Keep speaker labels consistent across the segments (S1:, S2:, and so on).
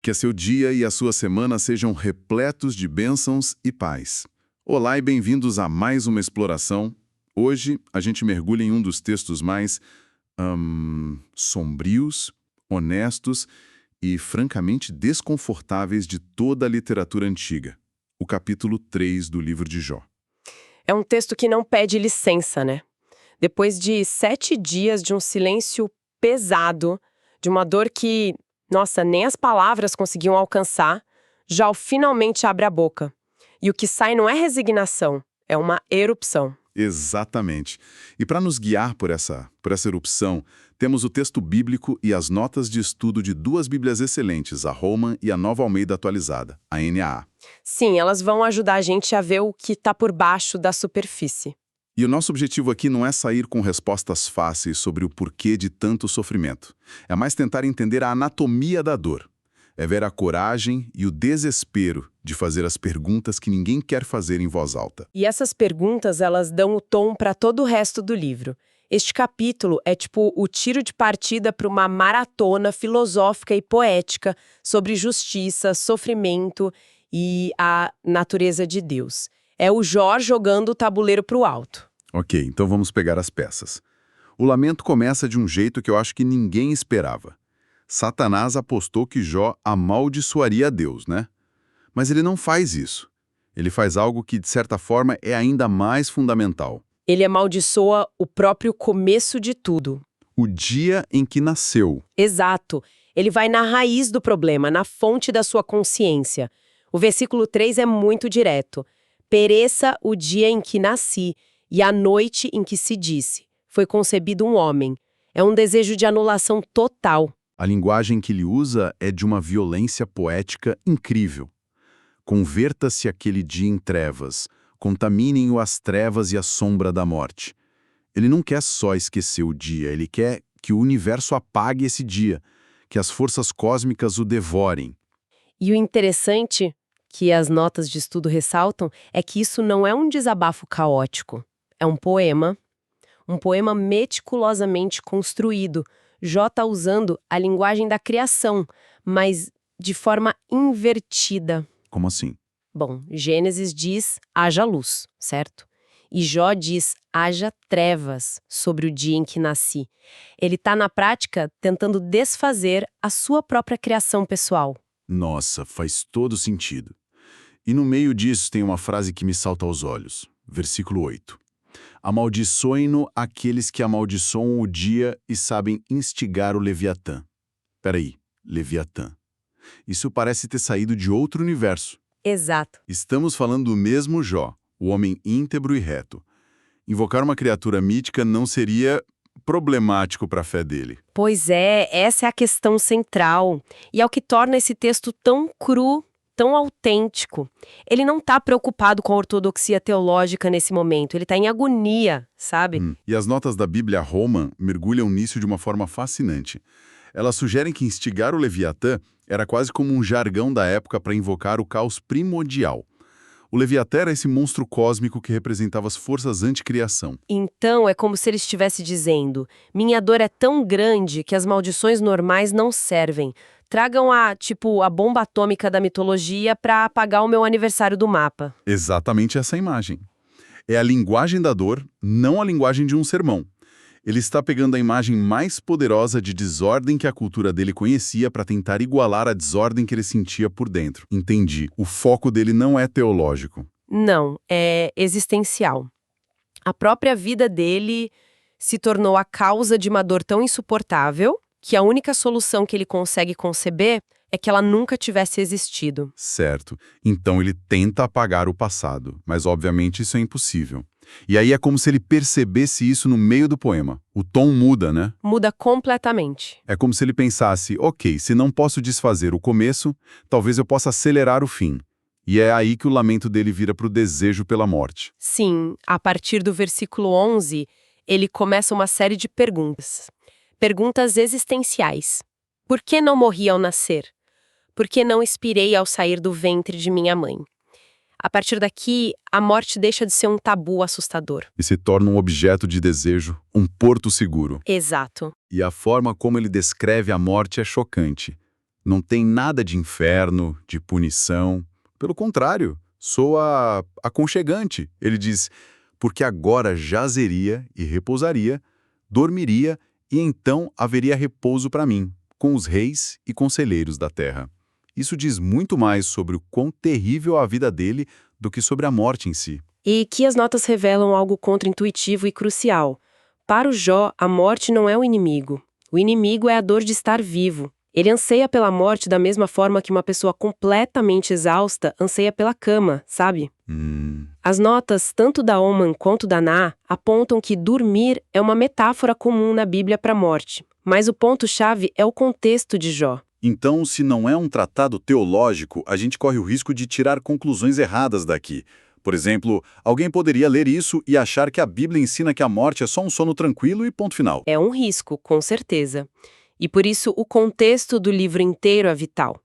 S1: Que seu dia e a sua semana sejam repletos de bênçãos e paz. Olá e bem-vindos a mais uma exploração. Hoje a gente mergulha em um dos textos mais sombrios, honestos e francamente desconfortáveis de toda a literatura antiga. O capítulo 3 do livro de Jó.
S2: É um texto que não pede licença, né? Depois de 7 dias de um silêncio pesado, de uma dor que, nossa, nem as palavras conseguiam alcançar, Jó finalmente abre a boca. E o que sai não é resignação, é uma erupção.
S1: Exatamente. E para nos guiar por essa erupção, temos o texto bíblico e as notas de estudo de duas bíblias excelentes, a Holman e a Nova Almeida Atualizada, a NAA.
S2: Sim, elas vão ajudar a gente a ver o que está por baixo da superfície.
S1: E o nosso objetivo aqui não é sair com respostas fáceis sobre o porquê de tanto sofrimento. É mais tentar entender a anatomia da dor. É ver a coragem e o desespero de fazer as perguntas que ninguém quer fazer em voz alta.
S2: E essas perguntas, elas dão o tom para todo o resto do livro. Este capítulo é tipo o tiro de partida para uma maratona filosófica e poética sobre justiça, sofrimento e a natureza de Deus. É o Jó jogando o tabuleiro para o alto.
S1: Ok, então vamos pegar as peças. O lamento começa de um jeito que eu acho que ninguém esperava. Satanás apostou que Jó amaldiçoaria a Deus, né? Mas ele não faz isso. Ele faz algo que, de certa forma, é ainda mais fundamental.
S2: Ele amaldiçoa o próprio começo de tudo.
S1: O dia em que nasceu.
S2: Exato. Ele vai na raiz do problema, na fonte da sua consciência. O versículo 3 é muito direto. Pereça o dia em que nasci e a noite em que se disse. Foi concebido um homem. É um desejo de anulação total.
S1: A linguagem que ele usa é de uma violência poética incrível. Converta-se aquele dia em trevas, contaminem-o as trevas e a sombra da morte. Ele não quer só esquecer o dia, ele quer que o universo apague esse dia, que as forças cósmicas o devorem.
S2: E o interessante, que as notas de estudo ressaltam, é que isso não é um desabafo caótico. É um poema meticulosamente construído. Jó está usando a linguagem da criação, mas de forma invertida.
S1: Como assim?
S2: Bom, Gênesis diz, haja luz, certo? E Jó diz, haja trevas sobre o dia em que nasci. Ele está, na prática, tentando desfazer a sua própria criação pessoal.
S1: Nossa, faz todo sentido. E no meio disso tem uma frase que me salta aos olhos. Versículo 8. Amaldiçoem-no aqueles que amaldiçoam o dia e sabem instigar o Leviatã. Peraí, Leviatã. Isso parece ter saído de outro universo.
S2: Exato.
S1: Estamos falando do mesmo Jó, o homem íntegro e reto. Invocar uma criatura mítica não seria problemático para a fé dele.
S2: Pois é, essa é a questão central. E é o que torna esse texto tão cru, tão autêntico. Ele não está preocupado com a ortodoxia teológica nesse momento, ele está em agonia, sabe?
S1: E as notas da Bíblia Holman mergulham nisso de uma forma fascinante. Elas sugerem que instigar o Leviatã era quase como um jargão da época para invocar o caos primordial. O Leviatã era esse monstro cósmico que representava as forças anticriação.
S2: Então é como se ele estivesse dizendo, minha dor é tão grande que as maldições normais não servem. Tragam a bomba atômica da mitologia para apagar o meu aniversário do mapa.
S1: Exatamente essa imagem. É a linguagem da dor, não a linguagem de um sermão. Ele está pegando a imagem mais poderosa de desordem que a cultura dele conhecia para tentar igualar a desordem que ele sentia por dentro. Entendi. O foco dele não é teológico.
S2: Não, é existencial. A própria vida dele se tornou a causa de uma dor tão insuportável que a única solução que ele consegue conceber é que ela nunca tivesse existido.
S1: Certo. Então ele tenta apagar o passado, mas obviamente isso é impossível. E aí é como se ele percebesse isso no meio do poema. O tom muda, né?
S2: Muda completamente.
S1: É como se ele pensasse, ok, se não posso desfazer o começo, talvez eu possa acelerar o fim. E é aí que o lamento dele vira para o desejo pela morte.
S2: Sim, a partir do versículo 11, ele começa uma série de perguntas. Perguntas existenciais. Por que não morri ao nascer? Por que não expirei ao sair do ventre de minha mãe? A partir daqui, a morte deixa de ser um tabu assustador.
S1: E se torna um objeto de desejo, um porto seguro.
S2: Exato.
S1: E a forma como ele descreve a morte é chocante. Não tem nada de inferno, de punição. Pelo contrário, soa aconchegante. Ele diz, porque agora jazeria e repousaria, dormiria e então haveria repouso para mim, com os reis e conselheiros da terra. Isso diz muito mais sobre o quão terrível a vida dele do que sobre a morte em si.
S2: E que as notas revelam algo contraintuitivo e crucial. Para o Jó, a morte não é o inimigo. O inimigo é a dor de estar vivo. Ele anseia pela morte da mesma forma que uma pessoa completamente exausta anseia pela cama, sabe? As notas, tanto da Oman quanto da Na, apontam que dormir é uma metáfora comum na Bíblia para a morte. Mas o ponto-chave é o contexto de Jó.
S1: Então, se não é um tratado teológico, a gente corre o risco de tirar conclusões erradas daqui. Por exemplo, alguém poderia ler isso e achar que a Bíblia ensina que a morte é só um sono tranquilo e ponto final.
S2: É um risco, com certeza. E por isso o contexto do livro inteiro é vital.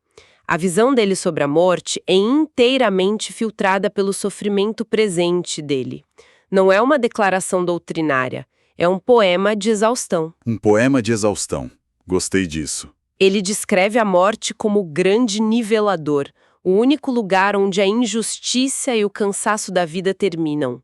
S2: A visão dele sobre a morte é inteiramente filtrada pelo sofrimento presente dele. Não é uma declaração doutrinária, é um poema de exaustão.
S1: Um poema de exaustão. Gostei disso.
S2: Ele descreve a morte como o grande nivelador, o único lugar onde a injustiça e o cansaço da vida terminam.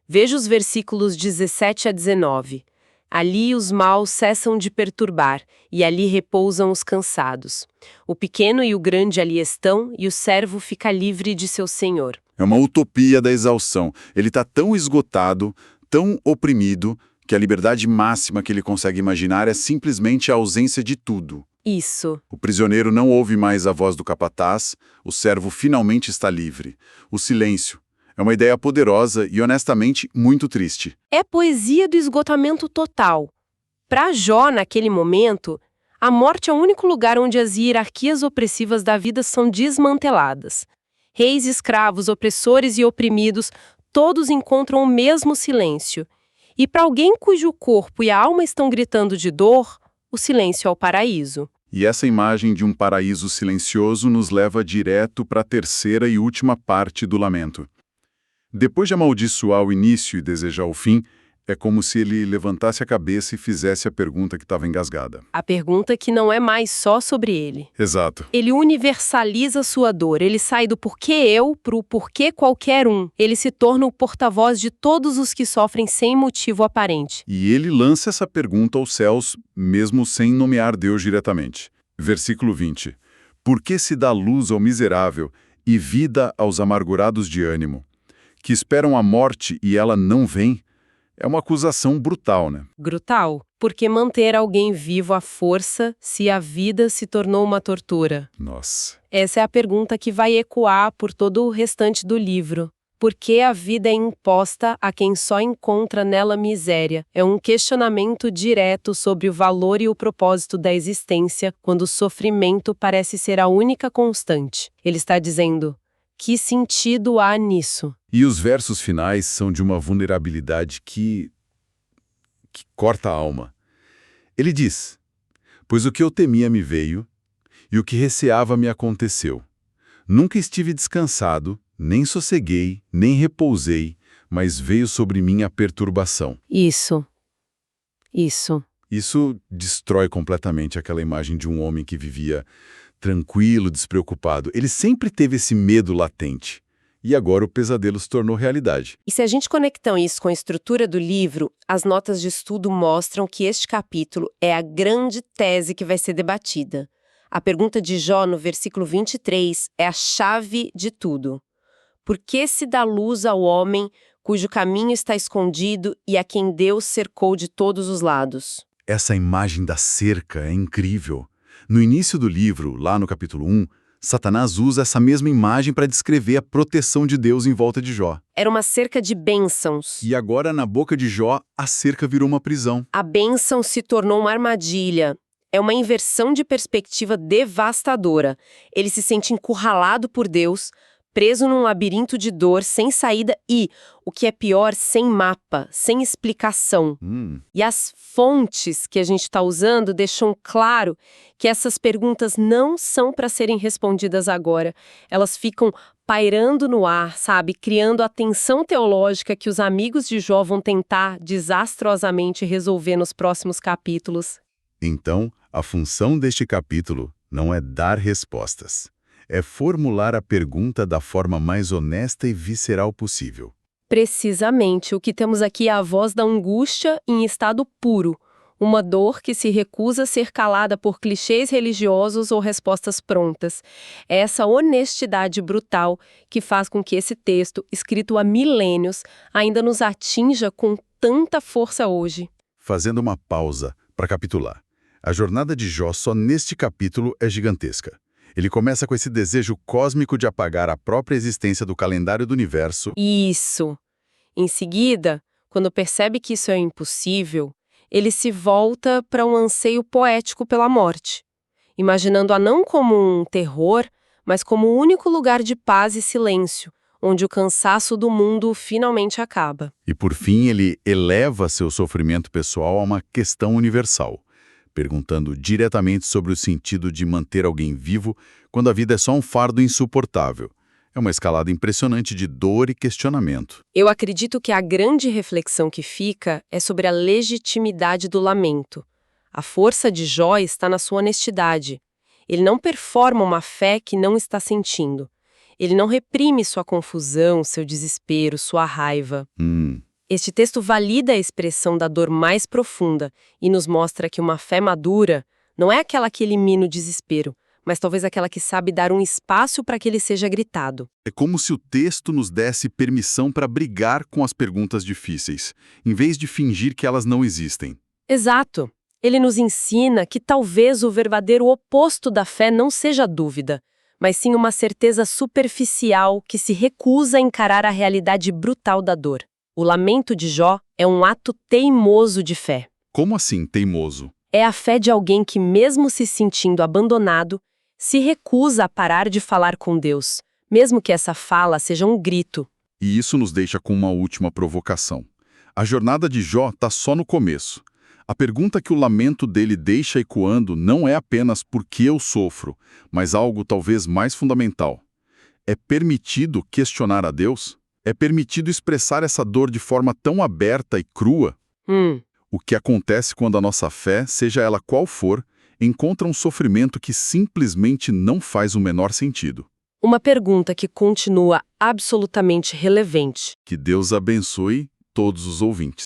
S2: Veja os versículos 17 a 19. Ali os maus cessam de perturbar, e ali repousam os cansados. O pequeno e o grande ali estão, e o servo fica livre de seu senhor.
S1: É uma utopia da exaustão. Ele está tão esgotado, tão oprimido, que a liberdade máxima que ele consegue imaginar é simplesmente a ausência de tudo.
S2: Isso.
S1: O prisioneiro não ouve mais a voz do capataz, o servo finalmente está livre. O silêncio. É uma ideia poderosa e, honestamente, muito triste.
S2: É poesia do esgotamento total. Para Jó, naquele momento, a morte é o único lugar onde as hierarquias opressivas da vida são desmanteladas. Reis, escravos, opressores e oprimidos, todos encontram o mesmo silêncio. E para alguém cujo corpo e a alma estão gritando de dor, o silêncio é o paraíso.
S1: E essa imagem de um paraíso silencioso nos leva direto para a terceira e última parte do lamento. Depois de amaldiçoar o início e desejar o fim, é como se ele levantasse a cabeça e fizesse a pergunta que estava engasgada.
S2: A pergunta que não é mais só sobre ele.
S1: Exato.
S2: Ele universaliza sua dor, ele sai do porquê eu para o porquê qualquer um. Ele se torna o porta-voz de todos os que sofrem sem motivo aparente.
S1: E ele lança essa pergunta aos céus, mesmo sem nomear Deus diretamente. Versículo 20. Por que se dá luz ao miserável e vida aos amargurados de ânimo, que esperam a morte e ela não vem? É uma acusação brutal, né?
S2: Brutal, porque manter alguém vivo à força se a vida se tornou uma tortura?
S1: Nossa.
S2: Essa é a pergunta que vai ecoar por todo o restante do livro. Por que a vida é imposta a quem só encontra nela miséria? É um questionamento direto sobre o valor e o propósito da existência, quando o sofrimento parece ser a única constante. Ele está dizendo: que sentido há nisso?
S1: E os versos finais são de uma vulnerabilidade que corta a alma. Ele diz: pois o que eu temia me veio, e o que receava me aconteceu. Nunca estive descansado, nem sosseguei, nem repousei, mas veio sobre mim a perturbação.
S2: Isso.
S1: Isso destrói completamente aquela imagem de um homem que vivia tranquilo, despreocupado. Ele sempre teve esse medo latente. E agora o pesadelo se tornou realidade.
S2: E se a gente conectar isso com a estrutura do livro, as notas de estudo mostram que este capítulo é a grande tese que vai ser debatida. A pergunta de Jó no versículo 23 é a chave de tudo. Por que se dá luz ao homem cujo caminho está escondido e a quem Deus cercou de todos os lados?
S1: Essa imagem da cerca é incrível. No início do livro, lá no capítulo 1, Satanás usa essa mesma imagem para descrever a proteção de Deus em volta de Jó.
S2: Era uma cerca de bênçãos.
S1: E agora, na boca de Jó, a cerca virou uma prisão.
S2: A bênção se tornou uma armadilha. É uma inversão de perspectiva devastadora. Ele se sente encurralado por Deus, preso num labirinto de dor, sem saída e, o que é pior, sem mapa, sem explicação. E as fontes que a gente está usando deixam claro que essas perguntas não são para serem respondidas agora. Elas ficam pairando no ar, sabe? Criando a tensão teológica que os amigos de Jó vão tentar desastrosamente resolver nos próximos capítulos.
S1: Então, a função deste capítulo Não é dar respostas. É formular a pergunta da forma mais honesta e visceral possível.
S2: Precisamente, o que temos aqui é a voz da angústia em estado puro, uma dor que se recusa a ser calada por clichês religiosos ou respostas prontas. É essa honestidade brutal que faz com que esse texto, escrito há milênios, ainda nos atinja com tanta força hoje.
S1: Fazendo uma pausa para capitular. A jornada de Jó só neste capítulo é gigantesca. Ele começa com esse desejo cósmico de apagar a própria existência do calendário do universo.
S2: Isso. Em seguida, quando percebe que isso é impossível, ele se volta para um anseio poético pela morte, imaginando-a não como um terror, mas como o único lugar de paz e silêncio, onde o cansaço do mundo finalmente acaba.
S1: E por fim, ele eleva seu sofrimento pessoal a uma questão universal, perguntando diretamente sobre o sentido de manter alguém vivo quando a vida é só um fardo insuportável. É uma escalada impressionante de dor e questionamento.
S2: Eu acredito que a grande reflexão que fica é sobre a legitimidade do lamento. A força de Jó está na sua honestidade. Ele não performa uma fé que não está sentindo. Ele não reprime sua confusão, seu desespero, sua raiva. Este texto valida a expressão da dor mais profunda e nos mostra que uma fé madura não é aquela que elimina o desespero, mas talvez aquela que sabe dar um espaço para que ele seja gritado.
S1: É como se o texto nos desse permissão para brigar com as perguntas difíceis, em vez de fingir que elas não existem.
S2: Exato. Ele nos ensina que talvez o verdadeiro oposto da fé não seja a dúvida, mas sim uma certeza superficial que se recusa a encarar a realidade brutal da dor. O lamento de Jó é um ato teimoso de fé.
S1: Como assim, teimoso?
S2: É a fé de alguém que, mesmo se sentindo abandonado, se recusa a parar de falar com Deus, mesmo que essa fala seja um grito.
S1: E isso nos deixa com uma última provocação. A jornada de Jó está só no começo. A pergunta que o lamento dele deixa ecoando não é apenas por que eu sofro, mas algo talvez mais fundamental. É permitido questionar a Deus? É permitido expressar essa dor de forma tão aberta e crua? O que acontece quando a nossa fé, seja ela qual for, encontra um sofrimento que simplesmente não faz o menor sentido?
S2: Uma pergunta que continua absolutamente relevante.
S1: Que Deus abençoe todos os ouvintes.